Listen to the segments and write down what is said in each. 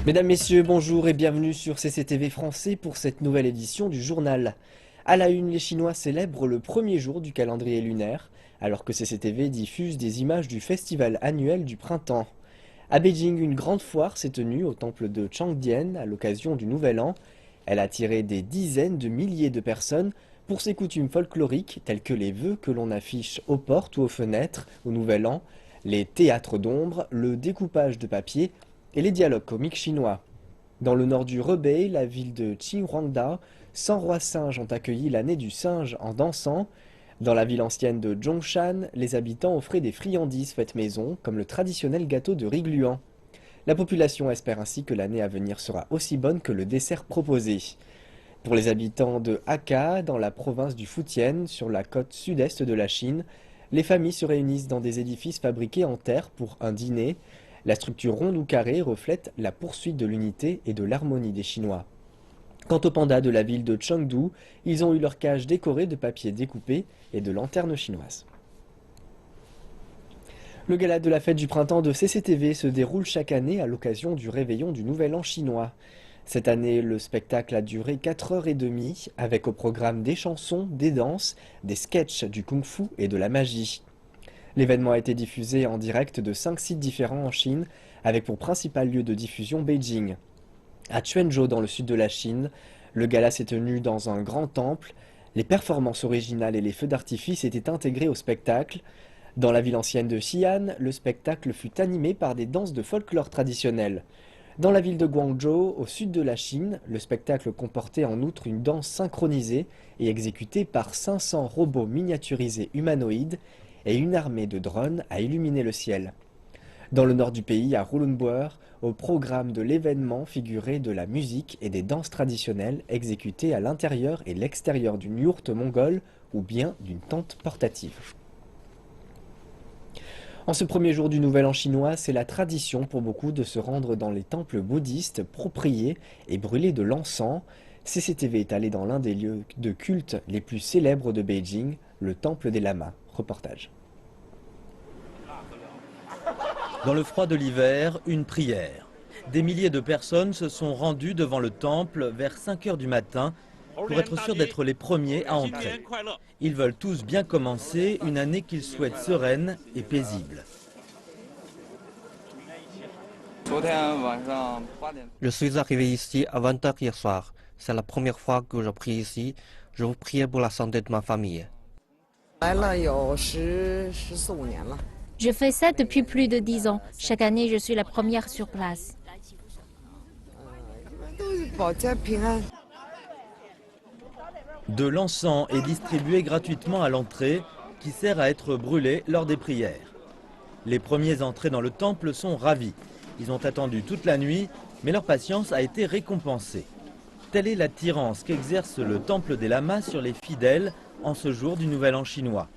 Mesdames, Messieurs, bonjour et bienvenue sur CCTV Français pour cette nouvelle édition du journal. À la une, les Chinois célèbrent le premier jour du calendrier lunaire, alors que CCTV diffuse des images du festival annuel du printemps. À Beijing, une grande foire s'est tenue au temple de Changdian à l'occasion du Nouvel An. Elle a attiré des dizaines de milliers de personnes pour ses coutumes folkloriques telles que les vœux que l'on affiche aux portes ou aux fenêtres au Nouvel An, les théâtres d'ombre, le découpage de papier et les dialogues comiques chinois. Dans le nord du Hebei, la ville de Qinhuangda, 100 rois singes ont accueilli l'année du singe en dansant. Dans la ville ancienne de Zhongshan, les habitants offraient des friandises faites maison, comme le traditionnel gâteau de riz gluant. La population espère ainsi que l'année à venir sera aussi bonne que le dessert proposé. Pour les habitants de Hakka, dans la province du Fujian, sur la côte sud-est de la Chine, les familles se réunissent dans des édifices fabriqués en terre pour un dîner. La structure ronde ou carrée reflète la poursuite de l'unité et de l'harmonie des Chinois. Quant aux pandas de la ville de Chengdu, ils ont eu leur cage décorée de papier découpé et de lanternes chinoises. Le gala de la fête du printemps de CCTV se déroule chaque année à l'occasion du réveillon du Nouvel An chinois. Cette année, le spectacle a duré 4h30 avec au programme des chansons, des danses, des sketchs, du kung-fu et de la magie. L'événement a été diffusé en direct de 5 sites différents en Chine, avec pour principal lieu de diffusion Beijing. À Quanzhou, dans le sud de la Chine, le gala s'est tenu dans un grand temple. Les performances originales et les feux d'artifice étaient intégrés au spectacle. Dans la ville ancienne de Xi'an, le spectacle fut animé par des danses de folklore traditionnelles. Dans la ville de Guangzhou, au sud de la Chine, le spectacle comportait en outre une danse synchronisée et exécutée par 500 robots miniaturisés humanoïdes et une armée de drones a illuminé le ciel. Dans le nord du pays, à Roulombouer, au programme de l'événement figuraient de la musique et des danses traditionnelles exécutées à l'intérieur et l'extérieur d'une yourte mongole ou bien d'une tente portative. En ce premier jour du Nouvel An chinois, c'est la tradition pour beaucoup de se rendre dans les temples bouddhistes pour prier et brûler de l'encens. CCTV est allé dans l'un des lieux de culte les plus célèbres de Beijing, le temple des lamas. Reportage. Dans le froid de l'hiver, une prière. Des milliers de personnes se sont rendues devant le temple vers 5 h du matin pour être sûrs d'être les premiers à entrer. Ils veulent tous bien commencer une année qu'ils souhaitent sereine et paisible. Je suis arrivé ici à 20 h hier soir. C'est la première fois que je prie ici. Je veux prier pour la santé de ma famille. Je fais ça depuis plus de 10 ans. Chaque année, je suis la première sur place. De l'encens est distribué gratuitement à l'entrée qui sert à être brûlé lors des prières. Les premiers entrés dans le temple sont ravis. Ils ont attendu toute la nuit, mais leur patience a été récompensée. Telle est l'attirance qu'exerce le temple des lamas sur les fidèles en ce jour du Nouvel An chinois.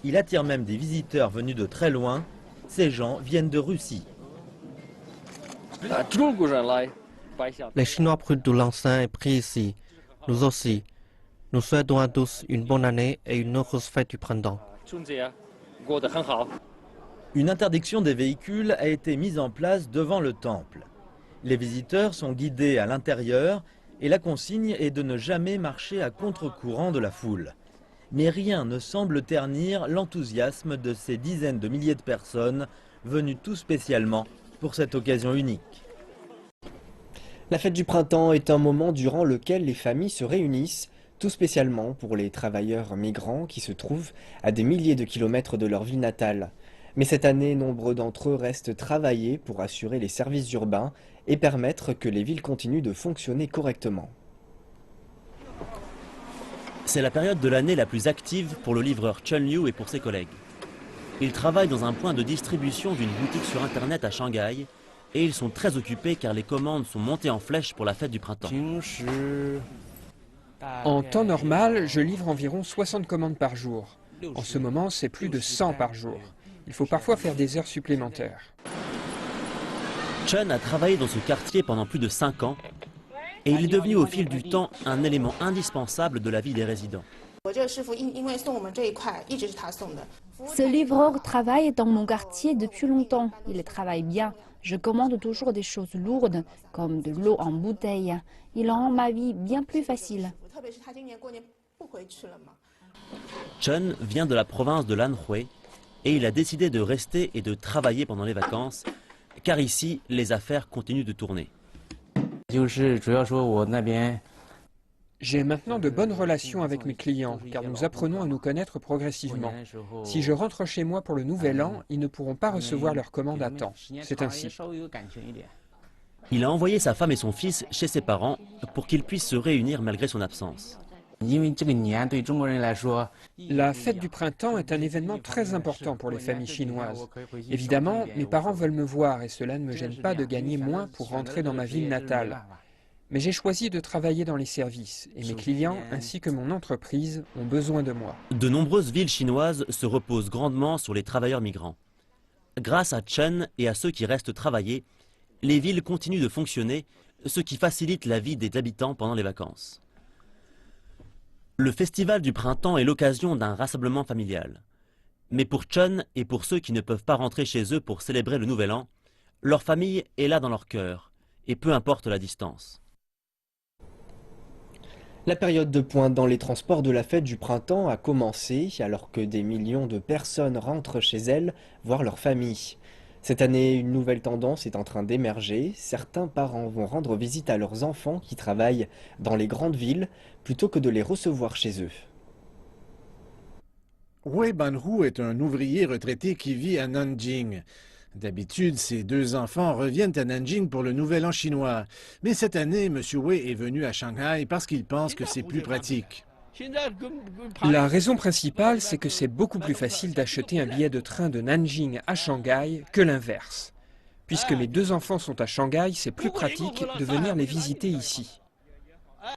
Il attire même des visiteurs venus de très loin. Ces gens viennent de Russie. Les Chinois brûlent de l'encens et prient ici. Nous aussi. Nous souhaitons à tous une bonne année et une heureuse fête du printemps. Une interdiction des véhicules a été mise en place devant le temple. Les visiteurs sont guidés à l'intérieur et la consigne est de ne jamais marcher à contre-courant de la foule. Mais rien ne semble ternir l'enthousiasme de ces dizaines de milliers de personnes venues tout spécialement pour cette occasion unique. La fête du printemps est un moment durant lequel les familles se réunissent, tout spécialement pour les travailleurs migrants qui se trouvent à des milliers de kilomètres de leur ville natale. Mais cette année, nombre d'entre eux restent travailler pour assurer les services urbains et permettre que les villes continuent de fonctionner correctement. C'est la période de l'année la plus active pour le livreur Chun Liu et pour ses collègues. Ils travaillent dans un point de distribution d'une boutique sur internet à Shanghai et ils sont très occupés car les commandes sont montées en flèche pour la fête du printemps. En temps normal, je livre environ 60 commandes par jour. En ce moment, c'est plus de 100 par jour. Il faut parfois faire des heures supplémentaires. Chun a travaillé dans ce quartier pendant plus de 5 ans et il est devenu au fil du temps un élément indispensable de la vie des résidents. Ce livreur travaille dans mon quartier depuis longtemps. Il travaille bien. Je commande toujours des choses lourdes, comme de l'eau en bouteille. Il rend ma vie bien plus facile. Chun vient de la province de l'Anhui et il a décidé de rester et de travailler pendant les vacances, car ici, les affaires continuent de tourner. J'ai maintenant de bonnes relations avec mes clients, car nous apprenons à nous connaître progressivement. Si je rentre chez moi pour le nouvel an, ils ne pourront pas recevoir leurs commandes à temps. C'est ainsi. Il a envoyé sa femme et son fils chez ses parents pour qu'ils puissent se réunir malgré son absence. La fête du printemps est un événement très important pour les familles chinoises. Évidemment, mes parents veulent me voir et cela ne me gêne pas de gagner moins pour rentrer dans ma ville natale. Mais j'ai choisi de travailler dans les services et mes clients ainsi que mon entreprise ont besoin de moi. De nombreuses villes chinoises se reposent grandement sur les travailleurs migrants. Grâce à Chun et à ceux qui restent travailler, les villes continuent de fonctionner, ce qui facilite la vie des habitants pendant les vacances. Le festival du printemps est l'occasion d'un rassemblement familial. Mais pour Chun et pour ceux qui ne peuvent pas rentrer chez eux pour célébrer le nouvel an, leur famille est là dans leur cœur, et peu importe la distance. La période de pointe dans les transports de la fête du printemps a commencé alors que des millions de personnes rentrent chez elles voir leur famille. Cette année, une nouvelle tendance est en train d'émerger. Certains parents vont rendre visite à leurs enfants qui travaillent dans les grandes villes plutôt que de les recevoir chez eux. Wei Banhu est un ouvrier retraité qui vit à Nanjing. D'habitude, ses deux enfants reviennent à Nanjing pour le Nouvel An chinois. Mais cette année, M. Wei est venu à Shanghai parce qu'il pense que c'est plus pratique. La raison principale, c'est que c'est beaucoup plus facile d'acheter un billet de train de Nanjing à Shanghai que l'inverse. Puisque mes deux enfants sont à Shanghai, c'est plus pratique de venir les visiter ici.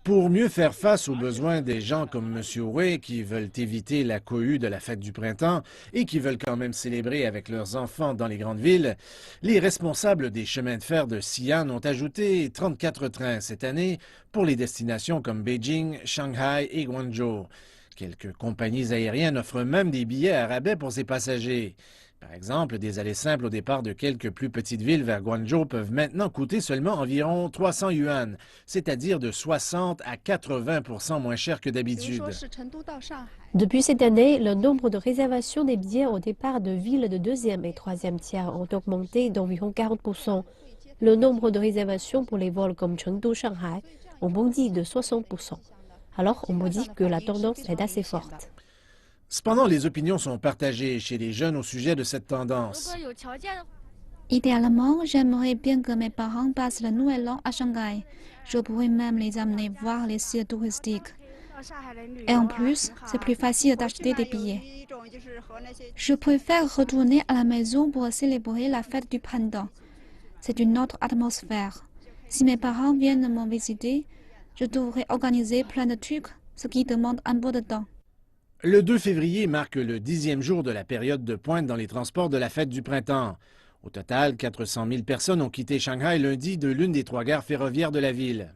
Pour mieux faire face aux besoins des gens comme M. Wei qui veulent éviter la cohue de la fête du printemps et qui veulent quand même célébrer avec leurs enfants dans les grandes villes, les responsables des chemins de fer de Xi'an ont ajouté 34 trains cette année pour les destinations comme Beijing, Shanghai et Guangzhou. Quelques compagnies aériennes offrent même des billets à rabais pour ses passagers. Par exemple, des allées simples au départ de quelques plus petites villes vers Guangzhou peuvent maintenant coûter seulement environ 300 yuan, c'est-à-dire de 60 à 80% moins cher que d'habitude. Depuis cette année, le nombre de réservations des billets au départ de villes de deuxième et troisième tiers ont augmenté d'environ 40%. Le nombre de réservations pour les vols comme Chengdu-Shanghai ont bondi de 60%. Alors, on me dit que la tendance est assez forte. Cependant, les opinions sont partagées chez les jeunes au sujet de cette tendance. Idéalement, j'aimerais bien que mes parents passent le Nouvel An à Shanghai. Je pourrais même les amener voir les sites touristiques. Et en plus, c'est plus facile d'acheter des billets. Je préfère retourner à la maison pour célébrer la fête du printemps. C'est une autre atmosphère. Si mes parents viennent me visiter, je devrais organiser plein de trucs, ce qui demande un peu de temps. Le 2 février marque le 10e jour de la période de pointe dans les transports de la fête du printemps. Au total, 400 000 personnes ont quitté Shanghai lundi de l'une des 3 gares ferroviaires de la ville.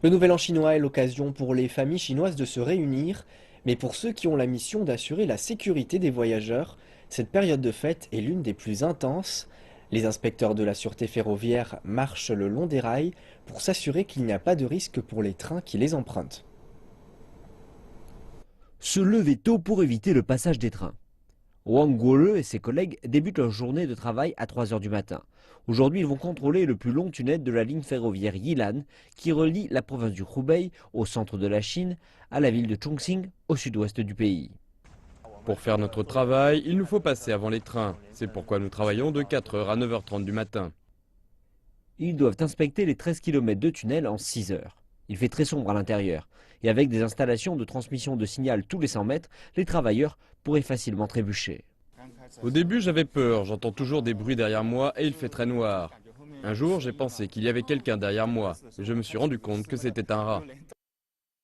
Le Nouvel An chinois est l'occasion pour les familles chinoises de se réunir, mais pour ceux qui ont la mission d'assurer la sécurité des voyageurs, cette période de fête est l'une des plus intenses. Les inspecteurs de la sûreté ferroviaire marchent le long des rails pour s'assurer qu'il n'y a pas de risque pour les trains qui les empruntent. Se lever tôt pour éviter le passage des trains. Wang Guole et ses collègues débutent leur journée de travail à 3 h du matin. Aujourd'hui, ils vont contrôler le plus long tunnel de la ligne ferroviaire Yilan qui relie la province du Hubei au centre de la Chine à la ville de Chongqing au sud-ouest du pays. Pour faire notre travail, il nous faut passer avant les trains. C'est pourquoi nous travaillons de 4 h à 9 h 30 du matin. Ils doivent inspecter les 13 km de tunnel en 6 heures. Il fait très sombre à l'intérieur. Et avec des installations de transmission de signal tous les 100 mètres, les travailleurs pourraient facilement trébucher. Au début, j'avais peur. J'entends toujours des bruits derrière moi et il fait très noir. Un jour, j'ai pensé qu'il y avait quelqu'un derrière moi. Et je me suis rendu compte que c'était un rat.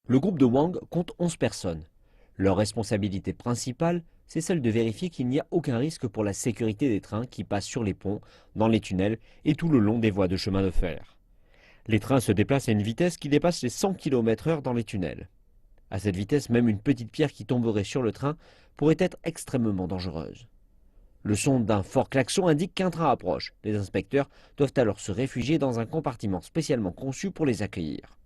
Le groupe de Wang compte 11 personnes. Leur responsabilité principale, c'est celle de vérifier qu'il n'y a aucun risque pour la sécurité des trains qui passent sur les ponts, dans les tunnels et tout le long des voies de chemin de fer. Les trains se déplacent à une vitesse qui dépasse les 100 km/h dans les tunnels. À cette vitesse, même une petite pierre qui tomberait sur le train pourrait être extrêmement dangereuse. Le son d'un fort klaxon indique qu'un train approche. Les inspecteurs doivent alors se réfugier dans un compartiment spécialement conçu pour les accueillir.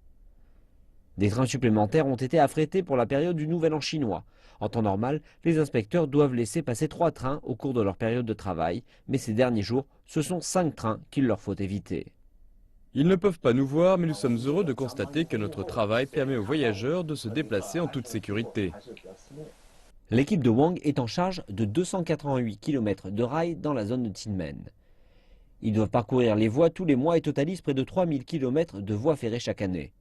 Des trains supplémentaires ont été affrétés pour la période du Nouvel An chinois. En temps normal, les inspecteurs doivent laisser passer 3 trains au cours de leur période de travail, mais ces derniers jours, ce sont 5 trains qu'il leur faut éviter. Ils ne peuvent pas nous voir, mais nous sommes heureux de constater que notre travail permet aux voyageurs de se déplacer en toute sécurité. L'équipe de Wang est en charge de 288 km de rails dans la zone de Kinmen. Ils doivent parcourir les voies tous les mois et totalisent près de 3000 km de voies ferrées chaque année.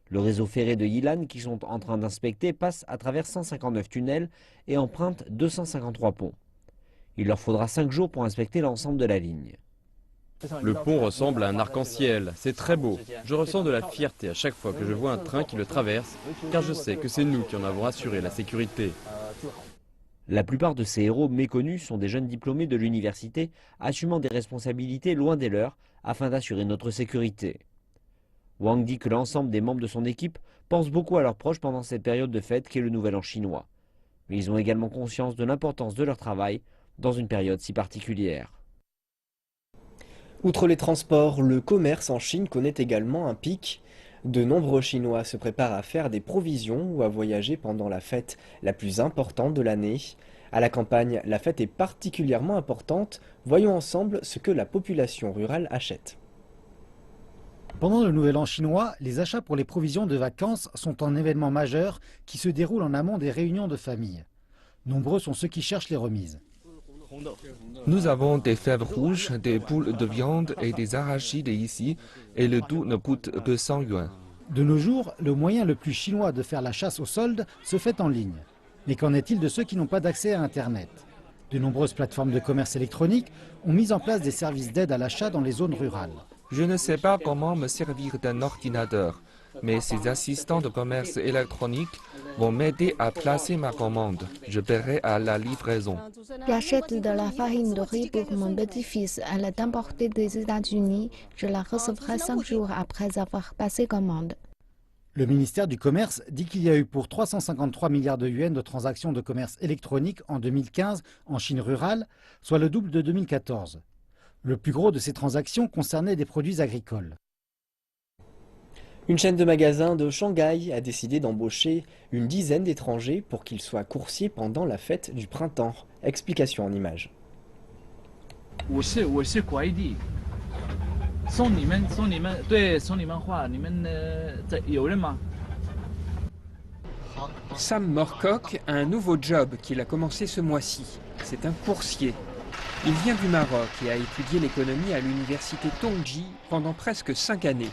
Le réseau ferré de Yilan, qu'ils sont en train d'inspecter, passe à travers 159 tunnels et emprunte 253 ponts. Il leur faudra 5 jours pour inspecter l'ensemble de la ligne. Le pont ressemble à un arc-en-ciel, c'est très beau. Je ressens de la fierté à chaque fois que je vois un train qui le traverse, car je sais que c'est nous qui en avons assuré la sécurité. La plupart de ces héros méconnus sont des jeunes diplômés de l'université, assumant des responsabilités loin des leurs, afin d'assurer notre sécurité. Wang dit que l'ensemble des membres de son équipe pensent beaucoup à leurs proches pendant cette période de fête qu'est le Nouvel An chinois. Mais ils ont également conscience de l'importance de leur travail dans une période si particulière. Outre les transports, le commerce en Chine connaît également un pic. De nombreux Chinois se préparent à faire des provisions ou à voyager pendant la fête la plus importante de l'année. À la campagne, la fête est particulièrement importante. Voyons ensemble ce que la population rurale achète. Pendant le Nouvel An chinois, les achats pour les provisions de vacances sont un événement majeur qui se déroule en amont des réunions de famille. Nombreux sont ceux qui cherchent les remises. Nous avons des fèves rouges, des boules de viande et des arachides ici, et le tout ne coûte que 100 yuan. De nos jours, le moyen le plus chinois de faire la chasse aux soldes se fait en ligne. Mais qu'en est-il de ceux qui n'ont pas d'accès à Internet? De nombreuses plateformes de commerce électronique ont mis en place des services d'aide à l'achat dans les zones rurales. Je ne sais pas comment me servir d'un ordinateur, mais ces assistants de commerce électronique vont m'aider à placer ma commande. Je paierai à la livraison. J'achète de la farine de riz pour mon petit-fils. Elle est importée des États-Unis. Je la recevrai 5 jours après avoir passé commande. Le ministère du Commerce dit qu'il y a eu pour 353 milliards de yuans de transactions de commerce électronique en 2015 en Chine rurale, soit le double de 2014. Le plus gros de ces transactions concernait des produits agricoles. Une chaîne de magasins de Shanghai a décidé d'embaucher une dizaine d'étrangers pour qu'ils soient coursiers pendant la fête du printemps. Explication en images. Sam Morcock a un nouveau job qu'il a commencé ce mois-ci. C'est un coursier. Il vient du Maroc et a étudié l'économie à l'université Tongji pendant presque 5 années.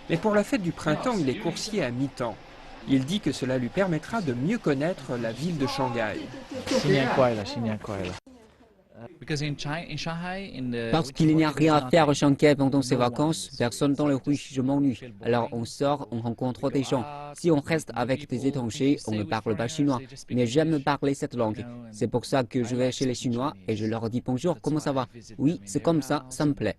Mais pour la fête du printemps, il est coursier à mi-temps. Il dit que cela lui permettra de mieux connaître la ville de Shanghai. Parce qu'il n'y a rien à faire à Shanghai pendant ces vacances, personne dans les rues, je m'ennuie. Alors on sort, on rencontre des gens. Si on reste avec des étrangers, on ne parle pas chinois. Mais j'aime parler cette langue. C'est pour ça que je vais chez les Chinois et je leur dis bonjour, comment ça va? Oui, c'est comme ça me plaît.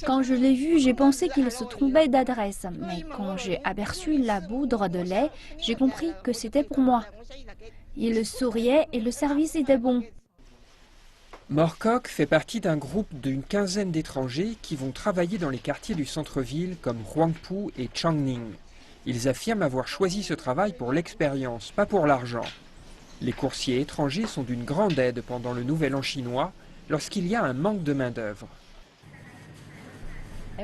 Quand je l'ai vu, j'ai pensé qu'il se trompait d'adresse. Mais quand j'ai aperçu la boudre de lait, j'ai compris que c'était pour moi. Il souriait et le service était bon. Morcock fait partie d'un groupe d'une quinzaine d'étrangers qui vont travailler dans les quartiers du centre-ville comme Huangpu et Changning. Ils affirment avoir choisi ce travail pour l'expérience, pas pour l'argent. Les coursiers étrangers sont d'une grande aide pendant le Nouvel An chinois, lorsqu'il y a un manque de main-d'œuvre.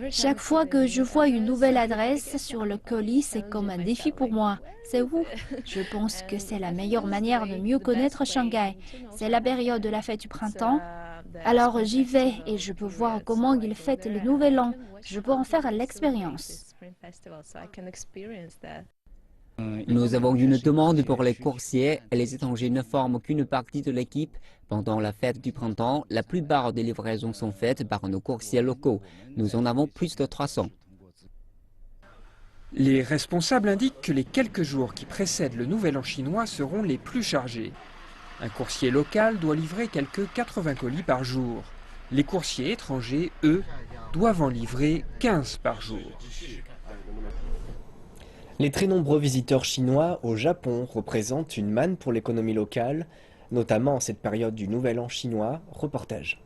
Chaque fois que je vois une nouvelle adresse sur le colis, c'est comme un défi pour moi. C'est où? Je pense que c'est la meilleure manière de mieux connaître Shanghai. C'est la période de la fête du printemps. Alors j'y vais et je peux voir comment ils fêtent le Nouvel An. Je peux en faire l'expérience. Nous avons une demande pour les coursiers et les étrangers ne forment qu'une partie de l'équipe. Pendant la fête du printemps, la plupart des livraisons sont faites par nos coursiers locaux. Nous en avons plus de 300. Les responsables indiquent que les quelques jours qui précèdent le Nouvel An chinois seront les plus chargés. Un coursier local doit livrer quelques 80 colis par jour. Les coursiers étrangers, eux, doivent en livrer 15 par jour. Les très nombreux visiteurs chinois au Japon représentent une manne pour l'économie locale, notamment en cette période du Nouvel An chinois. Reportage.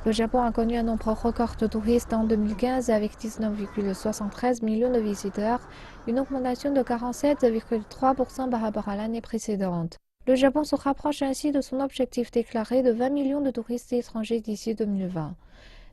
Le Japon a connu un nombre record de touristes en 2015 avec 19,73 millions de visiteurs, une augmentation de 47,3% par rapport à l'année précédente. Le Japon se rapproche ainsi de son objectif déclaré de 20 millions de touristes étrangers d'ici 2020.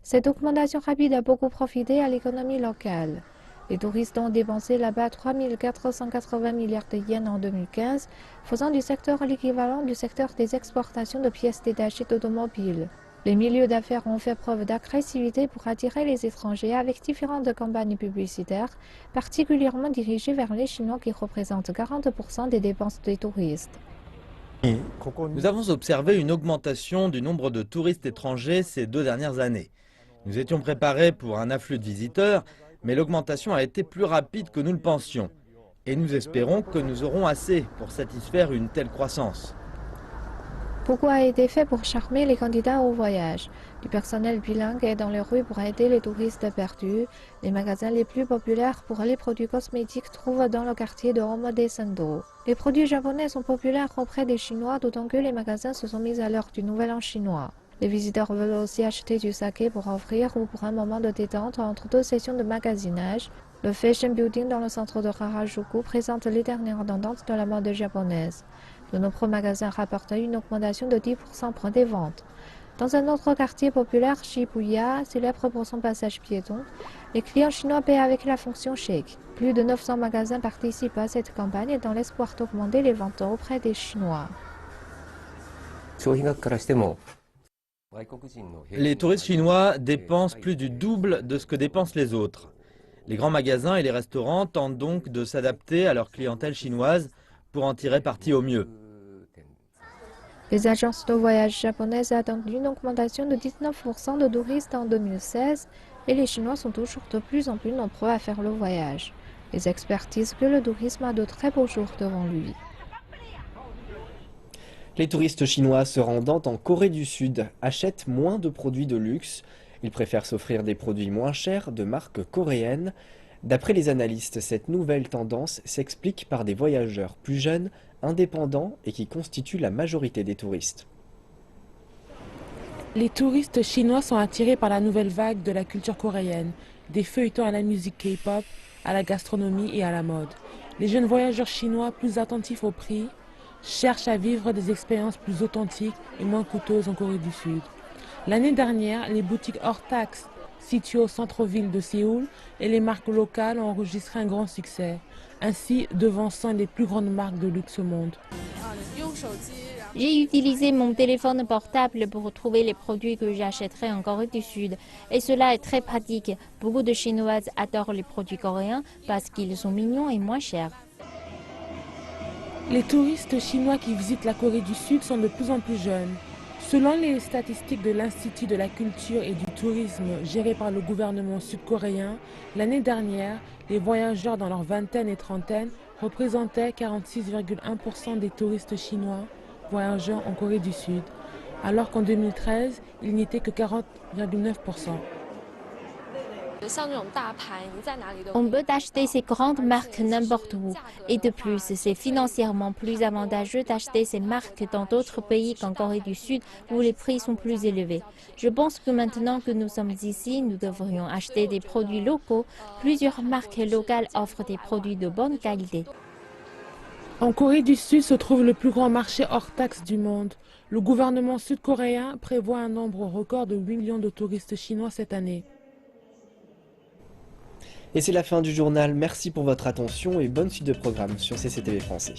Cette augmentation rapide a beaucoup profité à l'économie locale. Les touristes ont dépensé là-bas 3 480 milliards de yens en 2015, faisant du secteur l'équivalent du secteur des exportations de pièces détachées d'automobiles. Les milieux d'affaires ont fait preuve d'agressivité pour attirer les étrangers avec différentes campagnes publicitaires, particulièrement dirigées vers les Chinois qui représentent 40% des dépenses des touristes. Nous avons observé une augmentation du nombre de touristes étrangers ces 2 dernières années. Nous étions préparés pour un afflux de visiteurs, mais l'augmentation a été plus rapide que nous le pensions. Et nous espérons que nous aurons assez pour satisfaire une telle croissance. Beaucoup a été fait pour charmer les candidats au voyage. Du personnel bilingue est dans les rues pour aider les touristes perdus. Les magasins les plus populaires pour les produits cosmétiques trouvent dans le quartier de Omotesando. Les produits japonais sont populaires auprès des Chinois, d'autant que les magasins se sont mis à l'heure du Nouvel An chinois. Les visiteurs veulent aussi acheter du saké pour offrir ou pour un moment de détente entre 2 sessions de magasinage. Le Fashion Building dans le centre de Harajuku présente les dernières tendances de la mode japonaise. De nombreux magasins rapportent une augmentation de 10% pour des ventes. Dans un autre quartier populaire, Shibuya, célèbre pour son passage piéton, les clients chinois paient avec la fonction chèque. Plus de 900 magasins participent à cette campagne dans l'espoir d'augmenter les ventes auprès des Chinois. Les touristes chinois dépensent plus du double de ce que dépensent les autres. Les grands magasins et les restaurants tentent donc de s'adapter à leur clientèle chinoise pour en tirer parti au mieux. Les agences de voyage japonaises attendent une augmentation de 19% de touristes en 2016 et les Chinois sont toujours de plus en plus nombreux à faire le voyage. Les experts disent que le tourisme a de très beaux jours devant lui. Les touristes chinois se rendant en Corée du Sud achètent moins de produits de luxe. Ils préfèrent s'offrir des produits moins chers de marques coréennes. D'après les analystes, cette nouvelle tendance s'explique par des voyageurs plus jeunes, indépendants et qui constituent la majorité des touristes. Les touristes chinois sont attirés par la nouvelle vague de la culture coréenne, des feuilletons à la musique K-pop, à la gastronomie et à la mode. Les jeunes voyageurs chinois, plus attentifs au prix, cherchent à vivre des expériences plus authentiques et moins coûteuses en Corée du Sud. L'année dernière, les boutiques hors taxes situées au centre-ville de Séoul et les marques locales ont enregistré un grand succès, ainsi devançant les plus grandes marques de luxe au monde. J'ai utilisé mon téléphone portable pour trouver les produits que j'achèterais en Corée du Sud. Et cela est très pratique. Beaucoup de Chinoises adorent les produits coréens parce qu'ils sont mignons et moins chers. Les touristes chinois qui visitent la Corée du Sud sont de plus en plus jeunes. Selon les statistiques de l'Institut de la culture et du tourisme géré par le gouvernement sud-coréen, l'année dernière, les voyageurs dans leur vingtaine et trentaine représentaient 46,1% des touristes chinois voyageurs en Corée du Sud, alors qu'en 2013, il n'y était que 40,9%. On peut acheter ces grandes marques n'importe où. Et de plus, c'est financièrement plus avantageux d'acheter ces marques dans d'autres pays qu'en Corée du Sud où les prix sont plus élevés. Je pense que maintenant que nous sommes ici, nous devrions acheter des produits locaux. Plusieurs marques locales offrent des produits de bonne qualité. En Corée du Sud se trouve le plus grand marché hors taxe du monde. Le gouvernement sud-coréen prévoit un nombre record de 8 millions de touristes chinois cette année. Et c'est la fin du journal. Merci pour votre attention et bonne suite de programme sur CCTV Français.